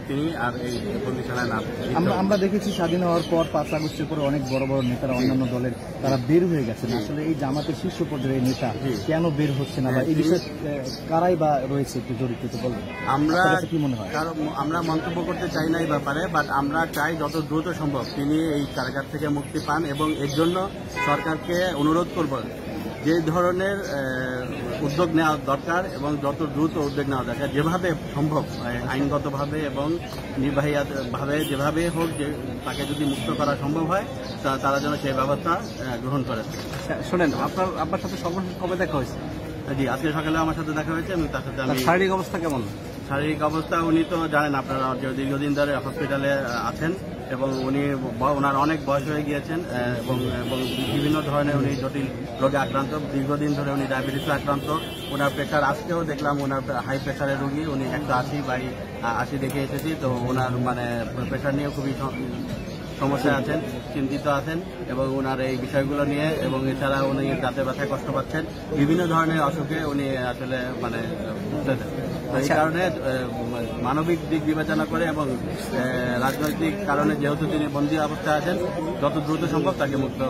তিনি আর এই প্রতিষ্ঠানের নাম আমরা দেখেছি স্বাধীন হওয়ার পর 5 আগস্টের পরে অনেক বড় বড় নেতারা অন্যান্য দলের তারা বের হয়ে গেছেন। আসলে এই জামাতের শীর্ষ পর্যায়ের নেতা কেন বের হচ্ছে না বা এই বিষয়ে কারাই বা রয়েছে একটু জড়িত তো বলবেন। আমরা কি মনে হয়? আমরা মন্তব্য করতে চাই না এই ব্যাপারে, বাট আমরা চাই যত দ্রুত সম্ভব তিনি এই কারাগার থেকে মুক্তি পান এবং এর জন্য সরকারকে অনুরোধ করব যে ধরনের উদ্যোগ নেওয়া দরকার এবং যত দ্রুত উদ্যোগ নেওয়া দরকার, যেভাবে সম্ভব আইনগতভাবে এবং নির্বাহীভাবে যেভাবে হোক, যে তাকে যদি মুক্ত করা সম্ভব হয় তারা যেন সেই ব্যবস্থা গ্রহণ করে। শোনেন, আপনার সাথে সর্বশেষ কবে দেখা হয়েছে? জি, আজকে সকালে আমার সাথে দেখা হয়েছে এবং তার সাথে আমি শারীরিক অবস্থা কেমন? শারীরিক অবস্থা উনি তো জানেন, আপনারা দীর্ঘদিন ধরে হসপিটালে আছেন এবং ওনার অনেক বয়স হয়ে গিয়েছেন এবং বিভিন্ন ধরনের উনি জটিল রোগে আক্রান্ত, দীর্ঘদিন ধরে উনি ডায়াবেটিসে আক্রান্ত। ওনার প্রেশার আজকেও দেখলাম ওনার হাই প্রেশারের রোগী, উনি 180/80 দেখে এসেছি, তো ওনার মানে প্রেশার নিয়ে খুবই সমস্যায় আছেন, চিন্তিত আছেন এবং ওনার এই বিষয়গুলো নিয়ে এবং এছাড়া উনি দাঁতে ব্যথায় কষ্ট পাচ্ছেন, বিভিন্ন ধরনের অসুখে উনি আসলে মানে ভুগতেছেন। এই কারণে মানবিক দিক বিবেচনা করে এবং রাজনৈতিক কারণে যেহেতু তিনি বন্দী অবস্থায় আছেন, যত দ্রুত সম্ভব তাকে মুক্ত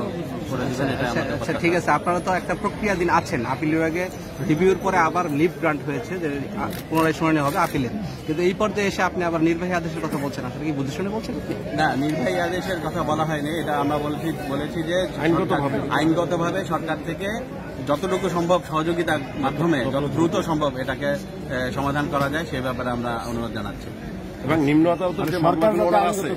করে দেবেন, এটা আমাদের। ঠিক আছে, আপনারা তো একটা প্রক্রিয়াধীন আছেন, আপিল বিভাগে রিভিউর পরে আবার লিভ গ্রান্ট হয়েছে যে পুনরায় শুনানি হবে আপিলের, কিন্তু এই পর্যায়ে এসে আপনি আবার নির্বাহী আদেশের কথা বলছেন, আসলে কি বুঝে শুনে বলছেন? না, নির্বাহী আদেশের কথা বলা হয়নি, এটা আমরা বলেছি যে আইনগতভাবে সরকার থেকে যতটুকু সম্ভব সহযোগিতার মাধ্যমে যত দ্রুত সম্ভব এটাকে সমাধান করা যায় সেই ব্যাপারে আমরা অনুরোধ জানাচ্ছি। এবং নিম্ন আদালতের যে মামলাগুলো আছে,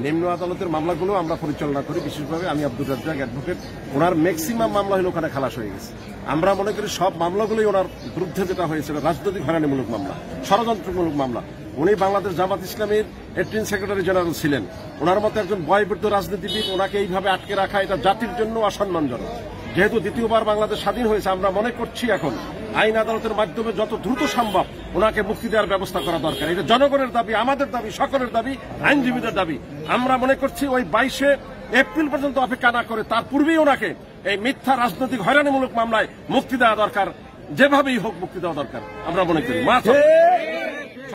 নিম্ন আদালতের মামলাগুলো আমরা পরিচালনা করি, বিশেষভাবে আমি আব্দুর রাজ্জাক অ্যাডভোকেট, ওনার ম্যাক্সিমাম মামলা হলো ওখানে খালাস হয়ে গেছে। আমরা মনে করি সব মামলাগুলোই ওনার বিরুদ্ধে যেটা হয়েছিল রাজনৈতিক হয়রানিমূলক মামলা, ষড়যন্ত্রমূলক মামলা। উনি বাংলাদেশ জামাত ইসলামীর অ্যাক্টিং সেক্রেটারি জেনারেল ছিলেন, ওনার মতো একজন বয়বৃদ্ধ রাজনীতিবিদ, ওনাকে এইভাবে আটকে রাখা এটা জাতির জন্য অসম্মানজনক। যেহেতু দ্বিতীয়বার বাংলাদেশ স্বাধীন হয়েছে, আমরা মনে করছি এখন আইন আদালতের মাধ্যমে যত দ্রুত সম্ভব ওনাকে মুক্তি দেওয়ার ব্যবস্থা করা দরকার। এটা জনগণের দাবি, আমাদের দাবি, সকলের দাবি, আইনজীবীদের দাবি। আমরা মনে করছি ওই 22শে এপ্রিল পর্যন্ত অপেক্ষা না করে তার পূর্বেই ওনাকে এই মিথ্যা রাজনৈতিক হয়রানিমূলক মামলায় মুক্তি দেওয়া দরকার, যেভাবেই হোক মুক্তি দেওয়া দরকার আমরা মনে করি।